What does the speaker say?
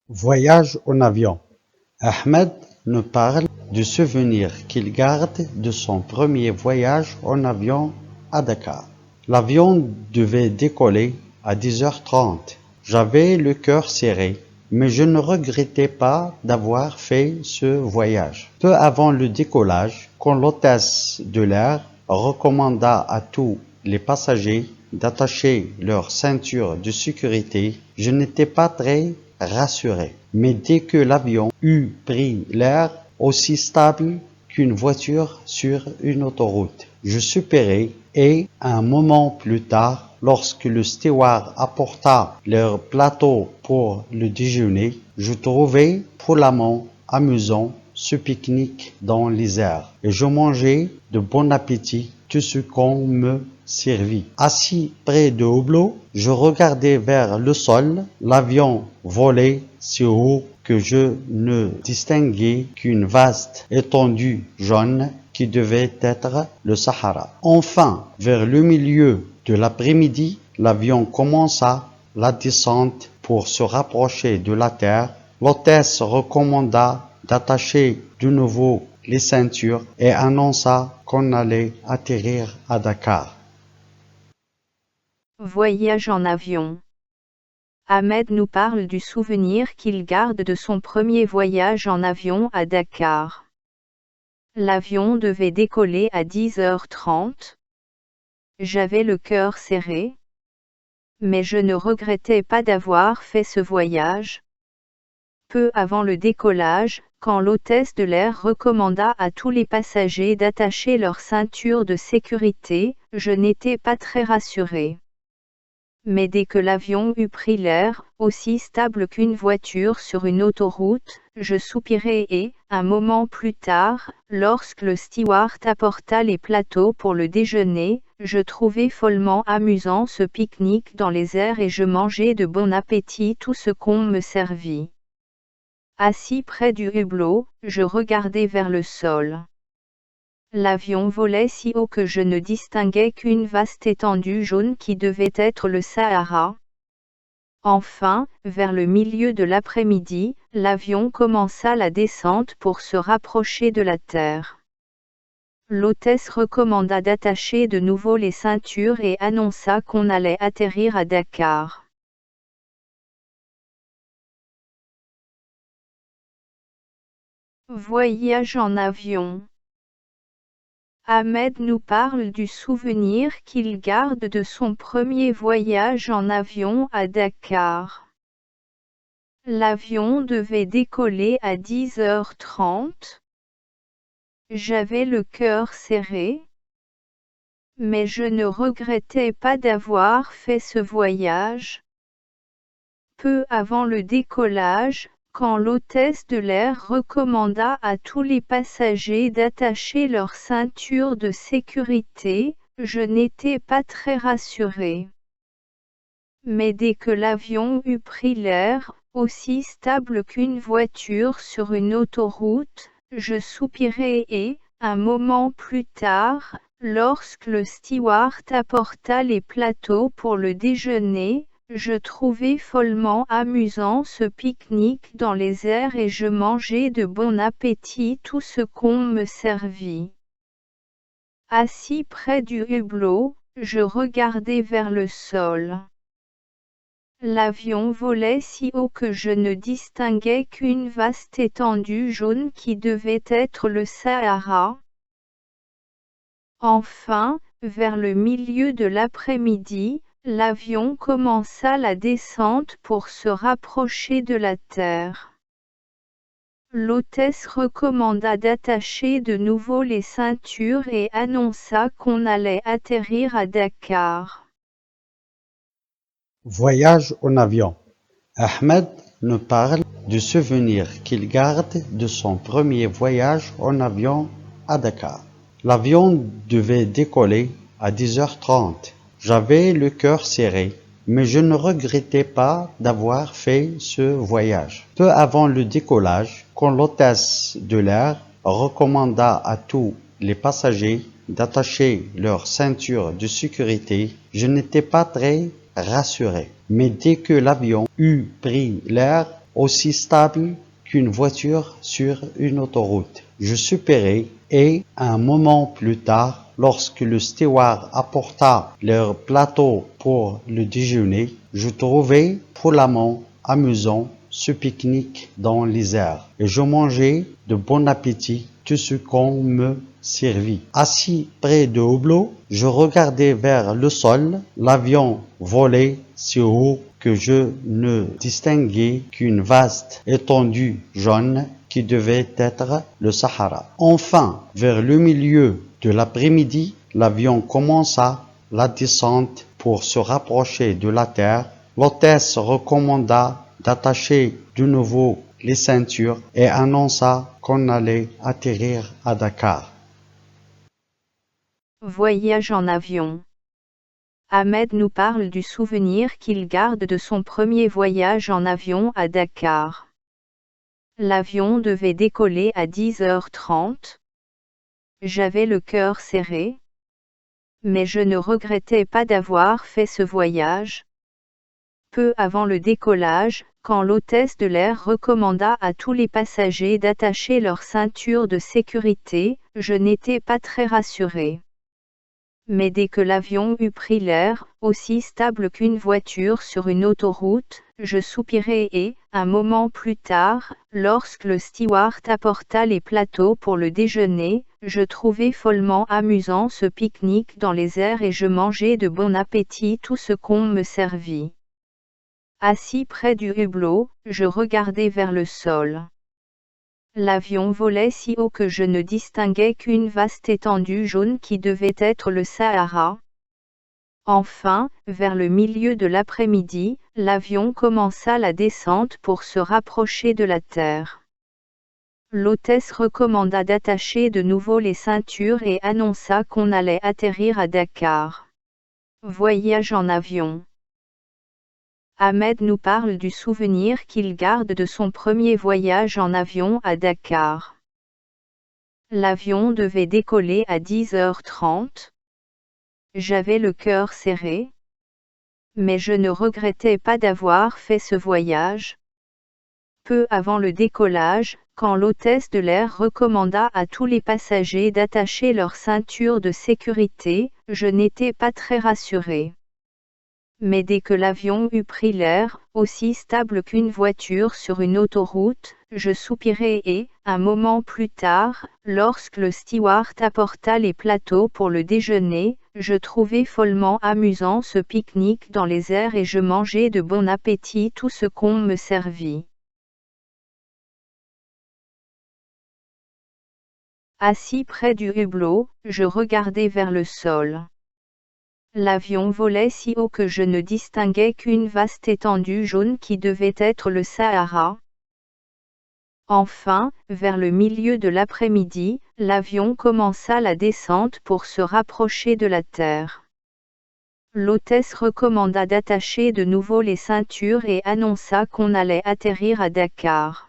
Voyage en avion. Ahmed nous parle du souvenir qu'il garde de son premier voyage en avion à Dakar. L'avion devait décoller à 10h30. J'avais le cœur serré, mais je ne regrettais pas d'avoir fait ce voyage. Peu avant le décollage, quand l'hôtesse de l'air recommanda à tous les passagers d'attacher leur ceinture de sécurité, je n'étais pas très rassuré. Mais dès que l'avion eut pris l'air, aussi stable qu'une voiture sur une autoroute, je soupirai et un moment plus tard, lorsque le steward apporta leur plateau pour le déjeuner, je trouvais follement amusant ce pique-nique dans les airs et je mangeais de bon appétit tout ce qu'on me servit. Assis près de Hublot, je regardais vers le sol. L'avion volait si haut que je ne distinguais qu'une vaste étendue jaune qui devait être le Sahara. Enfin, vers le milieu de l'après-midi, l'avion commença la descente pour se rapprocher de la terre. L'hôtesse recommanda d'attacher de nouveau les ceintures et annonça qu'on allait atterrir à Dakar. Voyage en avion. Ahmed nous parle du souvenir qu'il garde de son premier voyage en avion à Dakar. L'avion devait décoller à 10h30. J'avais le cœur serré, mais je ne regrettais pas d'avoir fait ce voyage. Peu avant le décollage, quand l'hôtesse de l'air recommanda à tous les passagers d'attacher leur ceinture de sécurité, je n'étais pas très rassuré. Mais dès que l'avion eut pris l'air, aussi stable qu'une voiture sur une autoroute, je soupirai et, un moment plus tard, lorsque le steward apporta les plateaux pour le déjeuner, je trouvais follement amusant ce pique-nique dans les airs et je mangeais de bon appétit tout ce qu'on me servit. Assis près du hublot, je regardais vers le sol. L'avion volait si haut que je ne distinguais qu'une vaste étendue jaune qui devait être le Sahara. Enfin, vers le milieu de l'après-midi, l'avion commença la descente pour se rapprocher de la terre. L'hôtesse recommanda d'attacher de nouveau les ceintures et annonça qu'on allait atterrir à Dakar. Voyage en avion. Ahmed nous parle du souvenir qu'il garde de son premier voyage en avion à Dakar. L'avion devait décoller à 10h30. J'avais le cœur serré, mais je ne regrettais pas d'avoir fait ce voyage. Peu avant le décollage, quand l'hôtesse de l'air recommanda à tous les passagers d'attacher leur ceinture de sécurité, je n'étais pas très rassuré. Mais dès que l'avion eut pris l'air, aussi stable qu'une voiture sur une autoroute, je soupirai et, un moment plus tard, lorsque le steward apporta les plateaux pour le déjeuner, je trouvais follement amusant ce pique-nique dans les airs et je mangeais de bon appétit tout ce qu'on me servit. Assis près du hublot, je regardais vers le sol. L'avion volait si haut que je ne distinguais qu'une vaste étendue jaune qui devait être le Sahara. Enfin, vers le milieu de l'après-midi, l'avion commença la descente pour se rapprocher de la terre. L'hôtesse recommanda d'attacher de nouveau les ceintures et annonça qu'on allait atterrir à Dakar. Voyage en avion. Ahmed nous parle du souvenir qu'il garde de son premier voyage en avion à Dakar. L'avion devait décoller à 10h30. J'avais le cœur serré, mais je ne regrettais pas d'avoir fait ce voyage. Peu avant le décollage, quand l'hôtesse de l'air recommanda à tous les passagers d'attacher leur ceinture de sécurité, je n'étais pas très rassuré. Mais dès que l'avion eut pris l'air, aussi stable qu'une voiture sur une autoroute. Je soupirai et, un moment plus tard, lorsque le steward apporta leur plateau pour le déjeuner, je trouvai follement amusant ce pique-nique dans les airs, et je mangeai de bon appétit tout ce qu'on me servit. Assis près de hublot, je regardai vers le sol. L'avion volait si haut que je ne distinguais qu'une vaste étendue jaune qui devait être le Sahara. Enfin, vers le milieu de l'après-midi, l'avion commença la descente pour se rapprocher de la terre. L'hôtesse recommanda d'attacher de nouveau les ceintures et annonça qu'on allait atterrir à Dakar. Voyage en avion. Ahmed nous parle du souvenir qu'il garde de son premier voyage en avion à Dakar. L'avion devait décoller à 10h30. J'avais le cœur serré. Mais je ne regrettais pas d'avoir fait ce voyage. Peu avant le décollage, quand l'hôtesse de l'air recommanda à tous les passagers d'attacher leur ceinture de sécurité, je n'étais pas très rassuré. Mais dès que l'avion eut pris l'air, aussi stable qu'une voiture sur une autoroute, je soupirai et, un moment plus tard, lorsque le steward apporta les plateaux pour le déjeuner, je trouvai follement amusant ce pique-nique dans les airs et je mangeai de bon appétit tout ce qu'on me servit. Assis près du hublot, je regardai vers le sol. L'avion volait si haut que je ne distinguais qu'une vaste étendue jaune qui devait être le Sahara. Enfin, vers le milieu de l'après-midi, l'avion commença la descente pour se rapprocher de la terre. L'hôtesse recommanda d'attacher de nouveau les ceintures et annonça qu'on allait atterrir à Dakar. Voyage en avion. Ahmed nous parle du souvenir qu'il garde de son premier voyage en avion à Dakar. L'avion devait décoller à 10h30. J'avais le cœur serré. Mais je ne regrettais pas d'avoir fait ce voyage. Peu avant le décollage, quand l'hôtesse de l'air recommanda à tous les passagers d'attacher leur ceinture de sécurité, je n'étais pas très rassuré. Mais dès que l'avion eut pris l'air, aussi stable qu'une voiture sur une autoroute, je soupirai et, un moment plus tard, lorsque le steward apporta les plateaux pour le déjeuner, je trouvai follement amusant ce pique-nique dans les airs et je mangeai de bon appétit tout ce qu'on me servit. Assis près du hublot, je regardai vers le sol. L'avion volait si haut que je ne distinguais qu'une vaste étendue jaune qui devait être le Sahara. Enfin, vers le milieu de l'après-midi, l'avion commença la descente pour se rapprocher de la terre. L'hôtesse recommanda d'attacher de nouveau les ceintures et annonça qu'on allait atterrir à Dakar.